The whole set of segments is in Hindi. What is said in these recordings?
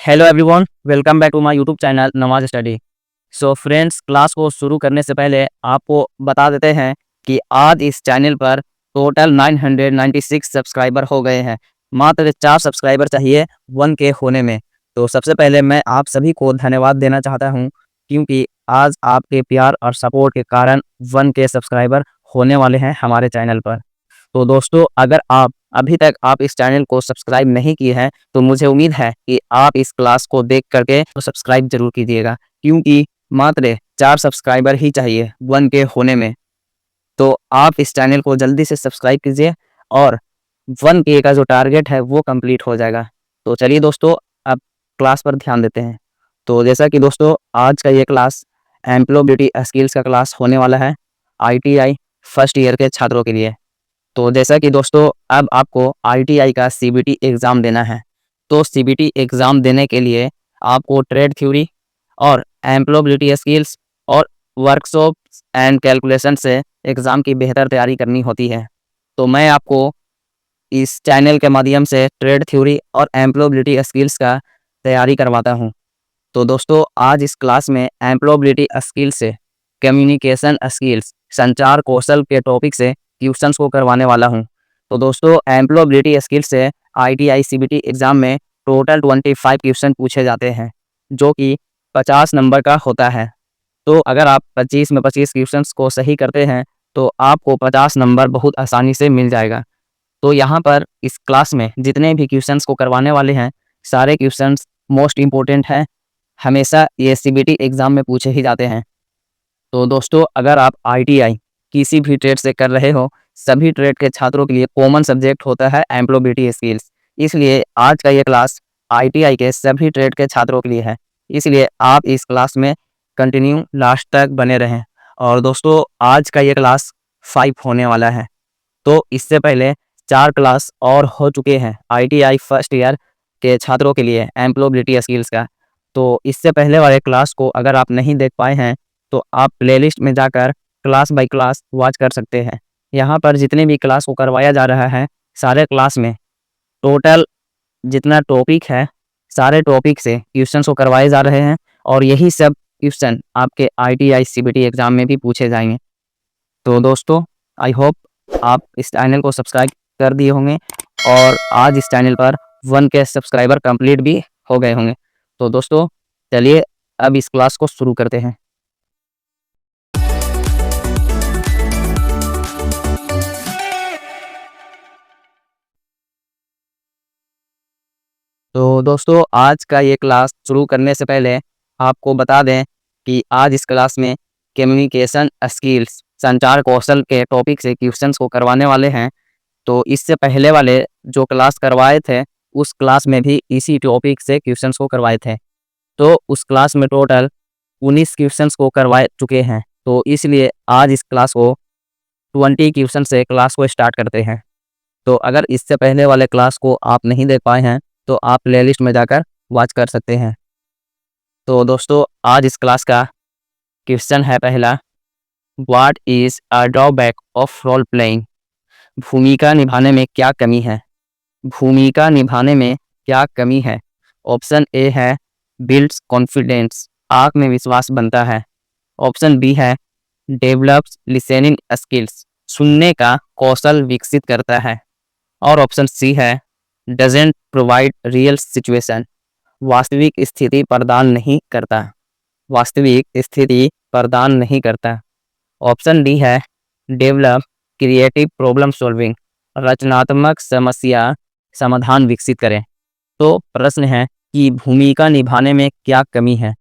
Hello everyone, welcome back to my YouTube channel नमाज स्टडी। सो फ्रेंड्स, क्लास को शुरू करने से पहले आपको बता देते हैं कि आज इस चैनल पर टोटल 996 सब्सक्राइबर हो गए हैं। मात्र 4 सब्सक्राइबर चाहिए 1K होने में। तो सबसे पहले मैं आप सभी को धन्यवाद देना चाहता हूं, क्योंकि आज आपके प्यार और सपोर्ट के कारण 1K सब्सक्राइबर होने वाले हैं हमारे चैनल पर। तो दोस्तों, अगर आप अभी तक इस चैनल को सब्सक्राइब नहीं किए हैं तो मुझे उम्मीद है कि आप इस क्लास को देख करके तो सब्सक्राइब जरूर कीजिएगा, क्योंकि मात्र 4 सब्सक्राइबर ही चाहिए 1K होने में। तो आप इस चैनल को जल्दी से सब्सक्राइब कीजिए और 1K का जो टारगेट है वो कंप्लीट हो जाएगा। तो चलिए दोस्तों, अब क्लास पर ध्यान देते हैं। तो जैसा कि दोस्तों, आज का ये क्लास एम्प्लॉयबिलिटी स्किल्स का क्लास होने वाला है ITI फर्स्ट ईयर के छात्रों के लिए। तो जैसा कि दोस्तों, अब आपको ITI का CBT एग्ज़ाम देना है। तो CBT एग्ज़ाम देने के लिए आपको ट्रेड थ्योरी और एम्प्लॉयबिलिटी स्किल्स और वर्कशॉप्स एंड कैलकुलेशन से एग्ज़ाम की बेहतर तैयारी करनी होती है। तो मैं आपको इस चैनल के माध्यम से ट्रेड थ्योरी और एम्प्लॉयबिलिटी स्किल्स का तैयारी करवाता हूँ। तो दोस्तों, आज इस क्लास में एम्प्लॉयबिलिटी स्किल से कम्युनिकेशन स्किल्स, संचार कौशल के टॉपिक से क्वेश्चंस को करवाने वाला हूं। तो दोस्तों, एम्प्लॉयबिलिटी स्किल से ITI CBT एग्जाम में टोटल 25 क्वेश्चन पूछे जाते हैं, जो कि 50 नंबर का होता है। तो अगर आप 25 में 25 क्वेश्चंस को सही करते हैं तो आपको 50 नंबर बहुत आसानी से मिल जाएगा। तो यहाँ पर इस क्लास में जितने भी क्वेश्चंस को करवाने वाले हैं, सारे क्वेश्चंस मोस्ट इम्पोर्टेंट हैं, हमेशा ये CBT एग्ज़ाम में पूछे ही जाते हैं। तो दोस्तों, अगर आप ITI किसी भी ट्रेड से कर रहे हो, सभी ट्रेड के छात्रों के लिए कॉमन सब्जेक्ट होता है एम्प्लॉयबिलिटी स्किल्स। इसलिए आज का ये क्लास ITI के सभी ट्रेड के छात्रों के लिए है। इसलिए आप इस क्लास में कंटिन्यू लास्ट तक बने रहें। और दोस्तों, आज का ये क्लास 5 होने वाला है। तो इससे पहले 4 क्लास और हो चुके हैं ITI फर्स्ट ईयर के छात्रों के लिए एम्प्लॉयबिलिटी स्किल्स का। तो इससे पहले वाले क्लास को अगर आप नहीं देख पाए हैं तो आप प्लेलिस्ट में जाकर क्लास बाय क्लास वॉच कर सकते हैं। यहाँ पर जितने भी क्लास को करवाया जा रहा है, सारे क्लास में टोटल जितना टॉपिक है, सारे टॉपिक से क्वेश्चन को करवाए जा रहे हैं और यही सब क्वेश्चन आपके ITI CBT एग्जाम में भी पूछे जाएंगे। तो दोस्तों, आई होप आप इस चैनल को सब्सक्राइब कर दिए होंगे और आज इस चैनल पर 1K सब्सक्राइबर कंप्लीट भी हो गए होंगे। तो दोस्तों, चलिए अब इस क्लास को शुरू करते हैं। तो दोस्तों, आज का ये क्लास शुरू करने से पहले आपको बता दें कि आज इस क्लास में कम्युनिकेशन स्किल्स, संचार कौशल के टॉपिक से क्वेश्चंस को करवाने वाले हैं। तो इससे पहले वाले जो क्लास करवाए थे, उस क्लास में भी इसी टॉपिक से क्वेश्चंस को करवाए थे। तो उस क्लास में टोटल 19 क्वेश्चंस को करवाए चुके हैं। तो इसलिए आज इस क्लास को 20 क्वेश्चन से क्लास को स्टार्ट करते हैं। तो अगर इससे पहले वाले क्लास को आप नहीं देख पाए हैं तो आप प्लेलिस्ट में जाकर वॉच कर सकते हैं। तो दोस्तों, आज इस क्लास का क्वेश्चन है पहला, what is a drawback of role playing? भूमिका निभाने में क्या कमी है? भूमिका निभाने में क्या कमी है? ऑप्शन ए है बिल्ड्स कॉन्फिडेंस, आत्मविश्वास बनता है। ऑप्शन बी है डेवलप्स लिसनिंग स्किल्स, सुनने का कौशल विकसित करता है। और ऑप्शन सी है डजेंट प्रोवाइड रियल सिचुएशन, वास्तविक स्थिति प्रदान नहीं करता। वास्तविक स्थिति प्रदान नहीं करता। ऑप्शन डी है डेवलप क्रिएटिव प्रॉब्लम सॉल्विंग, रचनात्मक समस्या समाधान विकसित करें। तो प्रश्न है कि भूमिका निभाने में क्या कमी है।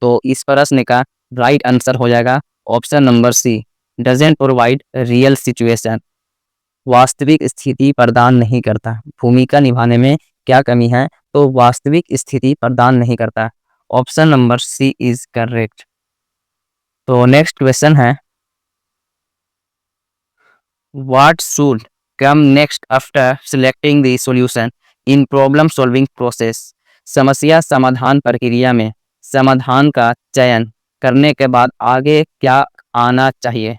तो इस प्रश्न का राइट आंसर हो जाएगा option number C, doesn't provide real situation, वास्तविक स्थिति प्रदान नहीं करता। भूमिका निभाने में क्या कमी है? तो वास्तविक स्थिति प्रदान नहीं करता। Option number C is correct. तो नेक्स्ट क्वेश्चन है, what should come next after selecting the solution in problem solving process? समस्या समाधान प्रक्रिया में समाधान का चयन करने के बाद आगे क्या आना चाहिए?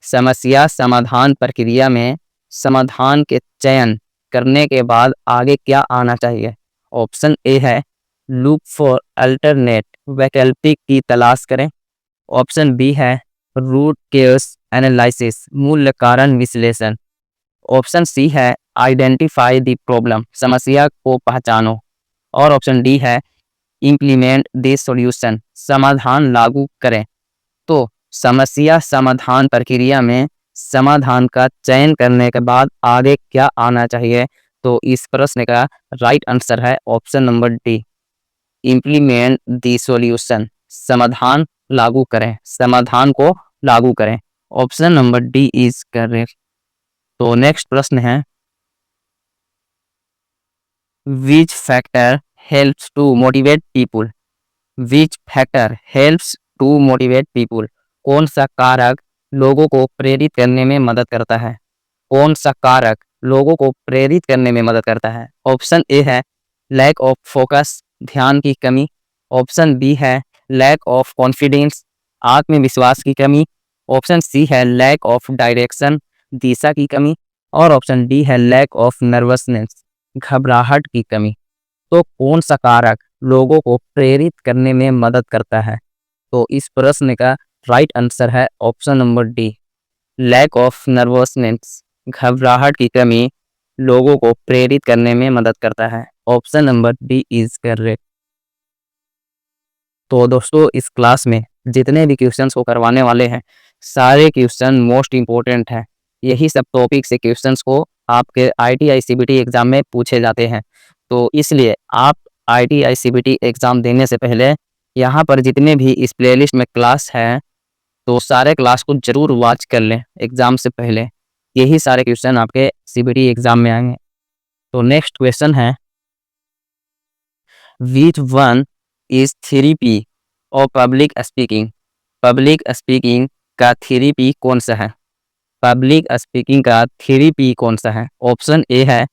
समस्या समाधान प्रक्रिया में समाधान के चयन करने के बाद आगे क्या आना चाहिए? ऑप्शन ए है लुक फॉर अल्टरनेट वैकल्पिक की तलाश करें। ऑप्शन बी है रूट केस एनालिसिस मूल कारण विश्लेषण। ऑप्शन सी है आइडेंटिफाई द प्रॉब्लम समस्या को पहचानो। और ऑप्शन डी है इम्प्लीमेंट द सॉल्यूशन समाधान लागू करें। तो समस्या समाधान प्रक्रिया में समाधान का चयन करने के बाद आगे क्या आना चाहिए, तो इस प्रश्न का राइट आंसर है option number D, implement the solution समाधान लागू करें, समाधान को लागू करें। Option number D is correct. तो नेक्स्ट प्रश्न है which factor helps to motivate people. Which factor helps to motivate people, कौन सा कारक लोगों को प्रेरित करने में मदद करता है। कौन सा कारक लोगों को प्रेरित करने में मदद करता है। ऑप्शन ए है लैक ऑफ फोकस ध्यान की कमी। ऑप्शन बी है लैक ऑफ कॉन्फिडेंस आत्मविश्वास की कमी। ऑप्शन सी है लैक ऑफ डायरेक्शन दिशा की कमी। और ऑप्शन डी है लैक ऑफ नर्वसनेस घबराहट की कमी। तो कौन सा कारक लोगों को प्रेरित करने में मदद करता है, तो इस प्रश्न का राइट आंसर है option number D, lack of nervousness घबराहट की कमी लोगों को प्रेरित करने में मदद करता है। Option number D is correct. तो दोस्तों इस क्लास में जितने भी क्वेश्चंस को करवाने वाले हैं सारे क्वेश्चन मोस्ट इम्पोर्टेंट हैं। यही सब टॉपिक से क्वेश्चंस को आपके ITI CBT एग्जाम में पूछे जाते हैं। तो इसलिए आप ITI CBT एग्जाम देने से पहले यहाँ पर जितने भी इस प्लेलिस्ट में क्लास हैं तो सारे क्लास को जरूर वॉच कर लें एग्जाम से पहले। यही सारे क्वेश्चन आपके CBT एग्जाम में आएंगे। तो नेक्स्ट क्वेश्चन है विच वन इज थेरेपी और पब्लिक स्पीकिंग। पब्लिक स्पीकिंग का थेरेपी कौन सा है। पब्लिक स्पीकिंग का थेरेपी कौन सा है। ऑप्शन ए है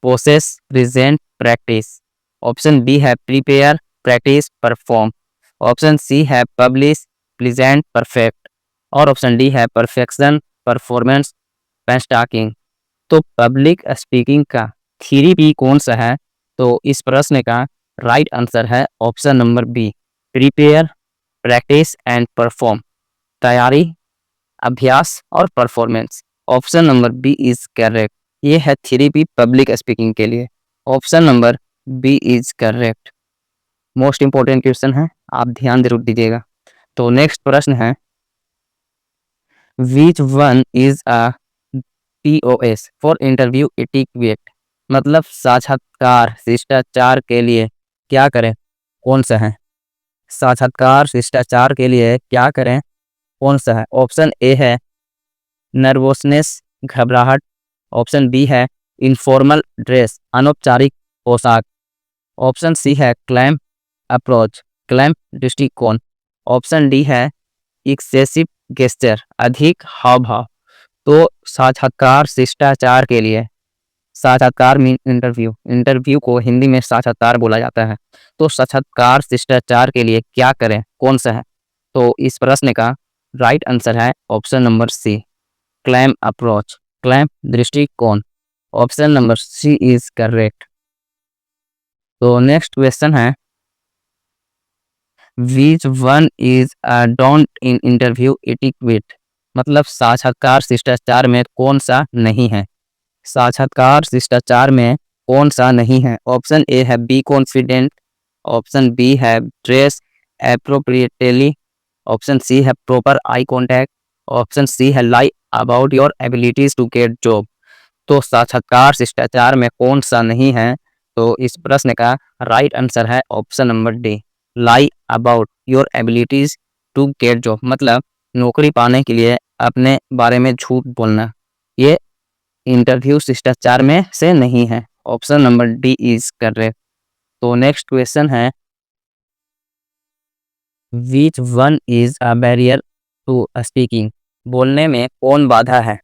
process present practice. Option B है prepare practice perform. Option C है पब्लिश प्रेजेंट परफेक्ट। और ऑप्शन डी है परफेक्शन परफॉर्मेंस पेंस्टाकिंग। तो पब्लिक स्पीकिंग का थेरेपी कौन सा है, तो इस प्रश्न का राइट आंसर है option number B, prepare practice and perform, तैयारी अभ्यास और performance. Option number B is correct. ये है थेरेपी पब्लिक स्पीकिंग के लिए। Option number B is correct. Most important question है, आप ध्यान जरूर दीजिएगा। तो नेक्स्ट प्रश्न है which one is a POS for interview etiquette, मतलब साक्षात्कार शिष्टाचार के लिए क्या करें, कौन सा है। साक्षात्कार शिष्टाचार के लिए क्या करें, कौन सा है। ऑप्शन ए है नर्वसनेस घबराहट। ऑप्शन बी है इनफॉर्मल ड्रेस अनौपचारिक पोशाक। ऑप्शन सी है क्लैम अप्रोच क्लैम दृष्टिकोण। ऑप्शन डी है एक्सेसिव गेस्चर अधिक हाव भाव। तो साक्षात्कार शिष्टाचार के लिए, साक्षात्कार मीन इंटरव्यू, इंटरव्यू को हिंदी में साक्षात्कार बोला जाता है। तो साक्षात्कार शिष्टाचार के लिए क्या करें, कौन सा है। तो इस प्रश्न का राइट आंसर है option number C, calm approach calm दृष्टिकोण। Option number C is correct. तो नेक्स्ट क्वेश्चन है which one is a don't in interview etiquette, मतलब साक्षात्कार शिष्टाचार में कौन सा नहीं है। साक्षात्कार शिष्टाचार में कौन सा नहीं है। ऑप्शन ए है बी कॉन्फिडेंट। ऑप्शन बी है ड्रेस एप्रोप्रिएटली। ऑप्शन सी है proper eye contact. Option C है lie about your abilities to get job. तो साक्षात्कार शिष्टाचार में कौन सा नहीं है, तो इस प्रश्न का राइट आंसर है option number D, lie about your abilities to get job, मतलब नौकरी पाने के लिए अपने बारे में झूठ बोलना। ये इंटरव्यू शिष्टाचार में से नहीं है। Option number D is correct. तो नेक्स्ट क्वेश्चन है which one is a barrier to speaking, बोलने में कौन बाधा है।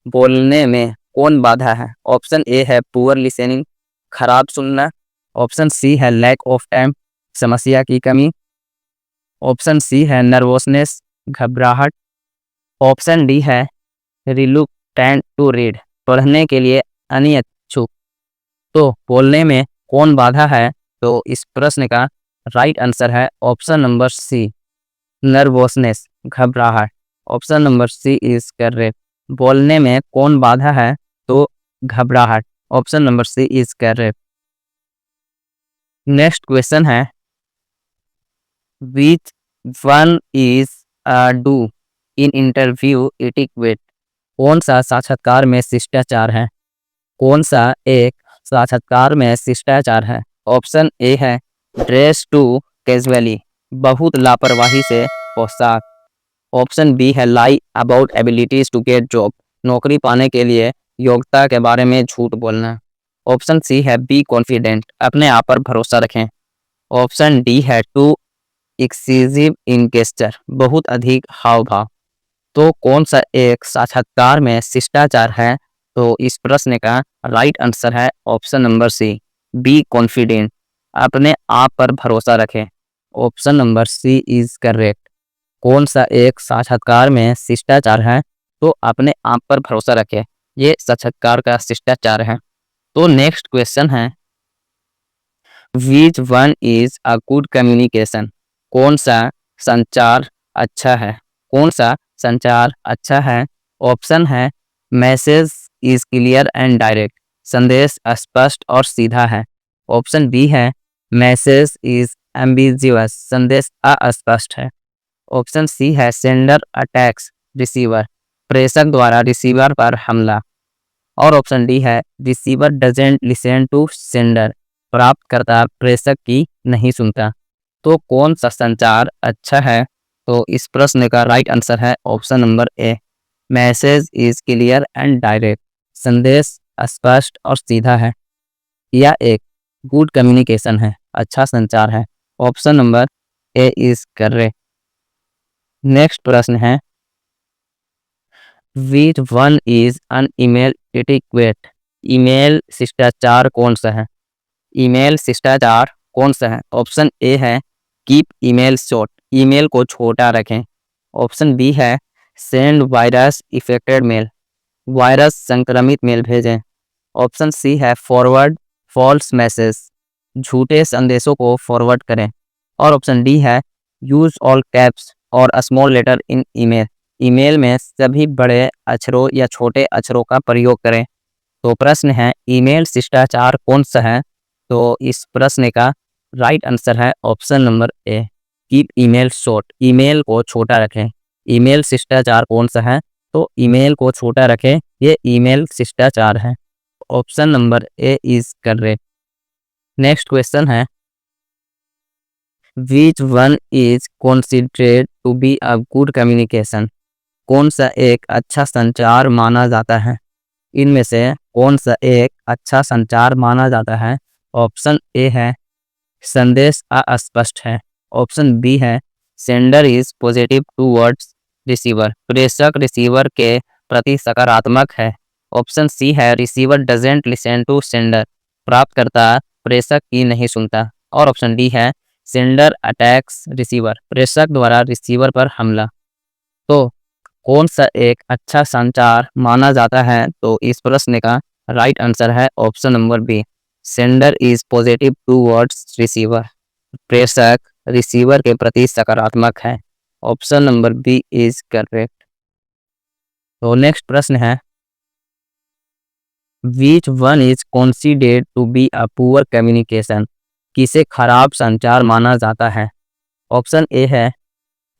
बोलने में कौन बाधा है। ऑप्शन ए है पुअर लिसनिंग खराब सुनना। ऑप्शन सी है लैक ऑफ टाइम समस्या की कमी। ऑप्शन सी है नर्वसनेस घबराहट। ऑप्शन डी है रिलुक्टेंट टू रीड पढ़ने के लिए अनिच्छुक। तो बोलने में कौन बाधा है, तो इस प्रश्न का राइट आंसर है ऑप्शन नंबर सी, नर्वसनेस, घबराहट। Option number C is correct. बोलने में कौन बाधा है? तो घबराहट। Option number C is correct. Next question है, which one is do in interview etiquette? कौन सा साक्षात्कार में शिष्टाचार है? कौन सा एक साक्षात्कार में शिष्टाचार है? ऑप्शन ए है ड्रेस टू कैजुअली, बहुत लापरवाही से पोशाक। ऑप्शन बी है lie about abilities to get job, नौकरी पाने के लिए योग्यता के बारे में झूठ बोलना। ऑप्शन सी है बी कॉन्फिडेंट, अपने आप पर भरोसा रखें। ऑप्शन डी है टू एक्सीजिव इन गेस्चर, बहुत अधिक हाव भाव। तो कौन सा एक साक्षात्कार में शिष्टाचार है? तो इस प्रश्न का राइट आंसर है option number C, be confident, अपने आप पर भरोसा रखें। Option number C is correct. कौन सा एक साक्षात्कार में शिष्टाचार है? तो अपने आप पर भरोसा रखें, ये साक्षात्कार का शिष्टाचार है। तो नेक्स्ट क्वेश्चन है, which one is a good communication? कौन सा संचार अच्छा है? कौन सा संचार अच्छा है? ऑप्शन है message is clear and direct, संदेश स्पष्ट और सीधा है। ऑप्शन बी है मैसेज इज एम्बिजियस, संदेश अस्पष्ट है। ऑप्शन सी है सेंडर अटैक्स रिसीवर, प्रेषक द्वारा रिसीवर पर हमला। और ऑप्शन डी है receiver doesn't listen to sender, प्राप्तकर्ता प्रेषक की नहीं सुनता। तो कौन सा संचार अच्छा है? तो इस प्रश्न का राइट आंसर है option number A, message is clear and direct, संदेश स्पष्ट और सीधा है। यह एक गुड कम्युनिकेशन है, अच्छा संचार है। Option number A is correct. Next प्रश्न है, which one is an email etiquette? Email शिष्टाचार कौन सा है? ईमेल शिष्टाचार कौन सा है? ऑप्शन ए है कीप ईमेल शॉर्ट, ईमेल को छोटा रखें। ऑप्शन बी है send virus infected mail, virus संक्रमित मेल भेजें। ऑप्शन सी है फॉरवर्ड फॉल्स मैसेज, झूठे संदेशों को फॉरवर्ड करें। और ऑप्शन डी है यूज ऑल कैप्स और small letter in email, email में सभी बड़े अक्षरों या छोटे अक्षरों का प्रयोग करें। तो प्रश्न है ईमेल शिष्टाचार कौन सा है? तो इस प्रश्न का राइट आंसर है ऑप्शन नंबर ए, कीप ईमेल शॉर्ट, ईमेल को छोटा रखें। ईमेल शिष्टाचार कौन सा है? तो ईमेल को छोटा रखें, ये ईमेल शिष्टाचार है। Option number A is correct. Next question है, which one is considered to be a good communication? कौन सा एक अच्छा संचार माना जाता है? इनमें से कौन सा एक अच्छा संचार माना जाता है? ऑप्शन ए है संदेश अस्पष्ट है। ऑप्शन बी है sender is positive towards receiver, प्रेषक रिसीवर के प्रति सकारात्मक है। ऑप्शन सी है receiver doesn't listen to sender, प्राप्तकर्ता प्रेषक की नहीं सुनता। और ऑप्शन डी है सेंडर अटैक्स रिसीवर, प्रेषक द्वारा रिसीवर पर हमला। तो कौन सा एक अच्छा संचार माना जाता है? तो इस प्रश्न का राइट आंसर है option number B, sender is positive towards receiver, प्रेषक रिसीवर के प्रति सकारात्मक है। Option number B is correct. तो नेक्स्ट प्रश्न है, which one is considered to be a poor communication? किसे खराब संचार माना जाता है? ऑप्शन ए है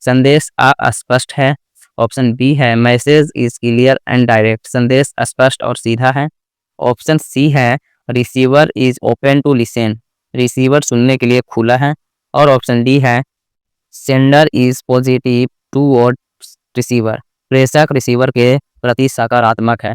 संदेश अस्पष्ट है। ऑप्शन बी है message is clear and direct, संदेश स्पष्ट और सीधा है। ऑप्शन सी है receiver is open to listen, receiver सुनने के लिए खुला है। और ऑप्शन डी है sender is positive towards receiver, प्रेषक रिसीवर के प्रति सकारात्मक है।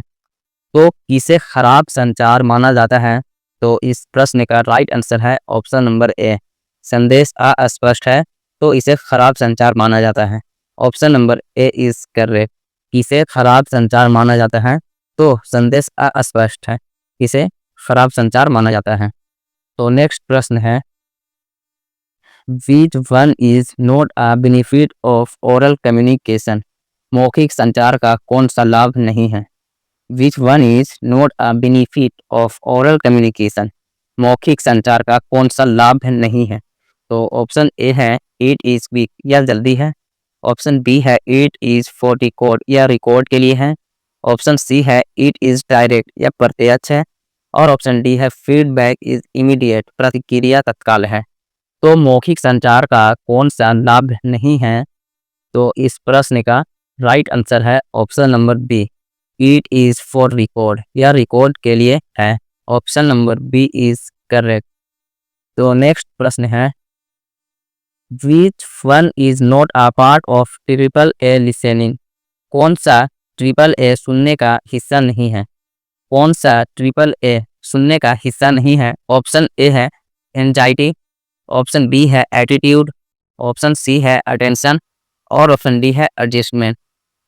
तो किसे खराब संचार माना जाता है? तो इस प्रश्न का राइट आंसर है ऑप्शन नंबर ए, संदेश अस्पष्ट है तो इसे खराब संचार माना जाता है। Option number A is correct. किसे खराब संचार माना जाता है? तो संदेश अस्पष्ट है, इसे खराब संचार माना जाता है। तो नेक्स्ट प्रश्न है, which one is not a benefit of oral communication? मौखिक संचार का कौन सा लाभ नहीं है? Which one is not a benefit of oral communication? मौखिक संचार का कौन सा लाभ नहीं है? तो ऑप्शन ए है इट इज़ क्विक, यह जल्दी है। ऑप्शन बी है इट इज़ फॉर रिकॉर्ड, यह रिकॉर्ड के लिए है। ऑप्शन सी है इट इज़ डायरेक्ट, यह प्रत्यक्ष है। और ऑप्शन डी है फीडबैक इज इमीडिएट, प्रतिक्रिया तत्काल है। तो मौखिक संचार का कौन सा लाभ नहीं है? तो इस प्रश्न का राइट आंसर है option number B, it is for record, यह रिकॉर्ड के लिए है। Option number B is correct. तो नेक्स्ट प्रश्न है, which one is not a part of triple A listening? कौन सा ट्रिपल ए सुनने का हिस्सा नहीं है? कौन सा ट्रिपल ए सुनने का हिस्सा नहीं है? ऑप्शन ए है एंजाइटी, ऑप्शन बी है एटीट्यूड, ऑप्शन सी है अटेंशन और ऑप्शन डी है एडजस्टमेंट।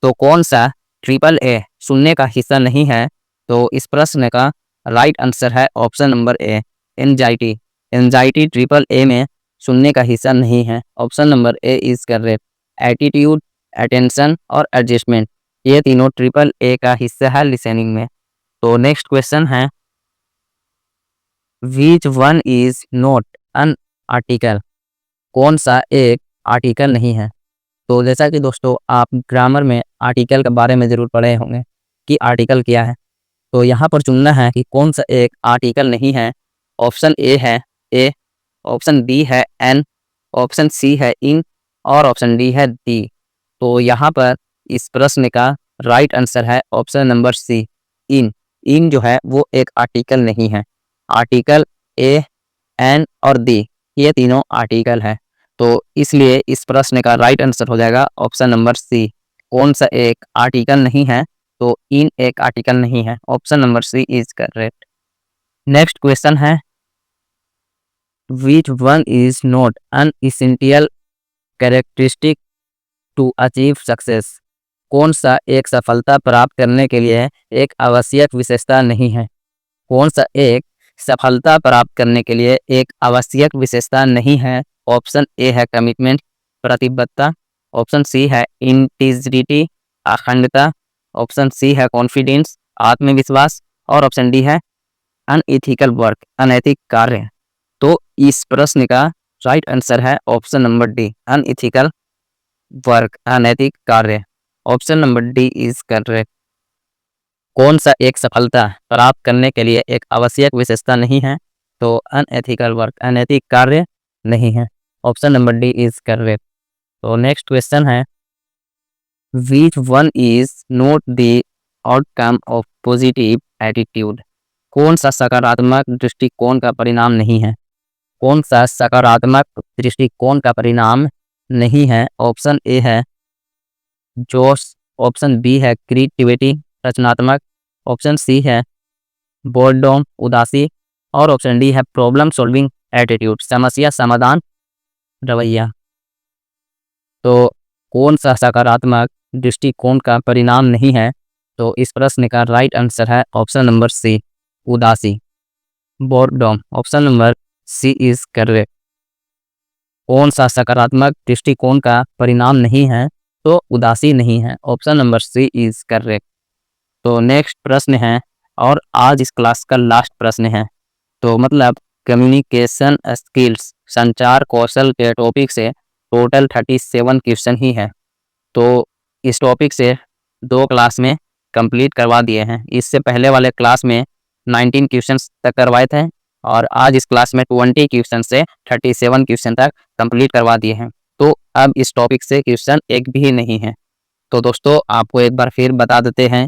तो कौन सा ट्रिपल ए सुनने का हिस्सा नहीं है? तो इस प्रश्न का राइट आंसर है option number A, anxiety. Anxiety triple A में सुनने का हिस्सा नहीं है। Option number A is correct. Attitude, attention और एडजस्टमेंट, ये तीनों ट्रिपल ए का हिस्सा है लिसनिंग में। तो नेक्स्ट क्वेश्चन है, which one is not an article? कौन सा एक आर्टिकल नहीं है? तो जैसा कि दोस्तों आप ग्रामर में आर्टिकल के बारे में ज़रूर पढ़े होंगे कि आर्टिकल क्या है। तो यहाँ पर चुनना है कि कौन सा एक आर्टिकल नहीं है। ऑप्शन ए है ए, ऑप्शन बी है एन, ऑप्शन सी है इन और ऑप्शन डी है दी। तो यहाँ पर इस प्रश्न का राइट आंसर है ऑप्शन नंबर सी, इन। इन जो है वो एक आर्टिकल नहीं है। आर्टिकल ए, एन और दी, ये तीनों आर्टिकल है। तो इसलिए इस प्रश्न का राइट आंसर हो जाएगा ऑप्शन नंबर सी, कौन सा एक आर्टिकल नहीं है? तो इन एक आर्टिकल नहीं है। Option number C is correct. Next question है, which one is not an essential characteristic to achieve success? कौन सा एक सफलता प्राप्त करने के लिए एक आवश्यक विशेषता नहीं है? कौन सा एक सफलता प्राप्त करने के लिए एक आवश्यक विशेषता नहीं है? ऑप्शन ए है कमिटमेंट, प्रतिबद्धता, ऑप्शन सी है इंटीग्रिटी, अखंडता, ऑप्शन सी है कॉन्फिडेंस, आत्मविश्वास और ऑप्शन डी है अनएथिकल वर्क, अनैतिक कार्य। तो इस प्रश्न का राइट आंसर है option number D, unethical work, अनैतिक कार्य। Option number D is correct. कौन सा एक सफलता प्राप्त करने के लिए एक आवश्यक विशेषता नहीं है? तो अनएथिकल वर्क, अनैतिक कार्य नहीं है। Option number D is correct. तो नेक्स्ट क्वेश्चन है, which one is not the outcome of positive attitude? कौन सा सकारात्मक दृष्टिकोण का परिणाम नहीं है? कौन सा सकारात्मक दृष्टिकोण का परिणाम नहीं है? ऑप्शन ए है जोश, ऑप्शन बी है क्रिएटिविटी, रचनात्मक, ऑप्शन सी है बोर्डम, उदासी और ऑप्शन डी है प्रॉब्लम सॉल्विंग एटीट्यूड, समस्या समाधान रवैया। तो कौन सा सकारात्मक दृष्टिकोण का परिणाम नहीं है? तो इस प्रश्न का राइट आंसर है ऑप्शन नंबर सी, उदासी, boredom. Option number C is correct. कौन सा सकारात्मक दृष्टिकोण का परिणाम नहीं है? तो उदासी नहीं है। Option number C is correct. तो नेक्स्ट प्रश्न है और आज इस क्लास का लास्ट प्रश्न है। तो मतलब कम्युनिकेशन स्किल्स, संचार कौशल के टॉपिक से टोटल 37 क्वेश्चन ही है। तो इस टॉपिक से 2 क्लास में कंप्लीट करवा दिए हैं। इससे पहले वाले क्लास में 19 क्वेश्चन तक करवाए थे और आज इस क्लास में 20 क्वेश्चन से 37 क्वेश्चन तक कंप्लीट करवा दिए हैं। तो अब इस टॉपिक से क्वेश्चन एक भी नहीं है। तो दोस्तों आपको एक बार फिर बता देते हैं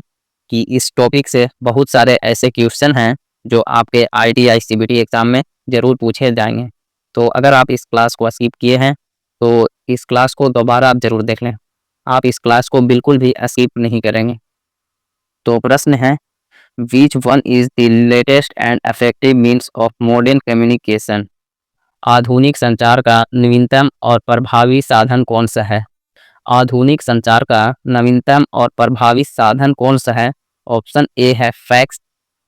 कि इस टॉपिक से बहुत सारे ऐसे क्वेश्चन हैं जो आपके IIT CBT एग्ज़ाम में ज़रूर पूछे जाएंगे। तो अगर आप इस क्लास को स्किप किए हैं तो इस क्लास को दोबारा आप ज़रूर देख लें। आप इस क्लास को बिल्कुल भी स्किप नहीं करेंगे। तो प्रश्न है, which one is the latest and effective means of modern communication? आधुनिक संचार का नवीनतम और प्रभावी साधन कौन सा है? आधुनिक संचार का नवीनतम और प्रभावी साधन कौन सा है? ऑप्शन ए है फैक्स,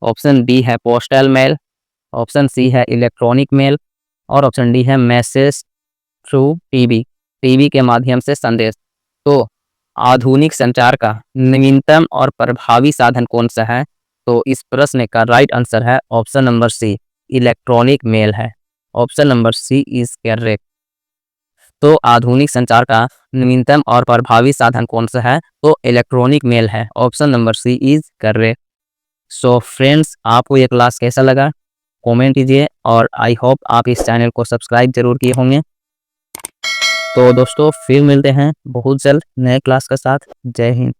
ऑप्शन बी है पोस्टल मेल, ऑप्शन सी है इलेक्ट्रॉनिक मेल और ऑप्शन डी है मैसेज थ्रू टीवी, टीवी के माध्यम से संदेश। तो आधुनिक संचार का नवीनतम और प्रभावी साधन कौन सा है? तो इस प्रश्न का राइट आंसर है option number C, electronic mail है। Option number C is correct. तो आधुनिक संचार का नवीनतम और प्रभावी साधन कौन सा है? तो इलेक्ट्रॉनिक मेल है। Option number C is correct. So friends, आपको ये क्लास कैसा लगा कमेंट कीजिए और आई होप आप इस चैनल को सब्सक्राइब जरूर किए होंगे। तो दोस्तों फिर मिलते हैं बहुत जल्द नए क्लास के साथ। जय हिंद।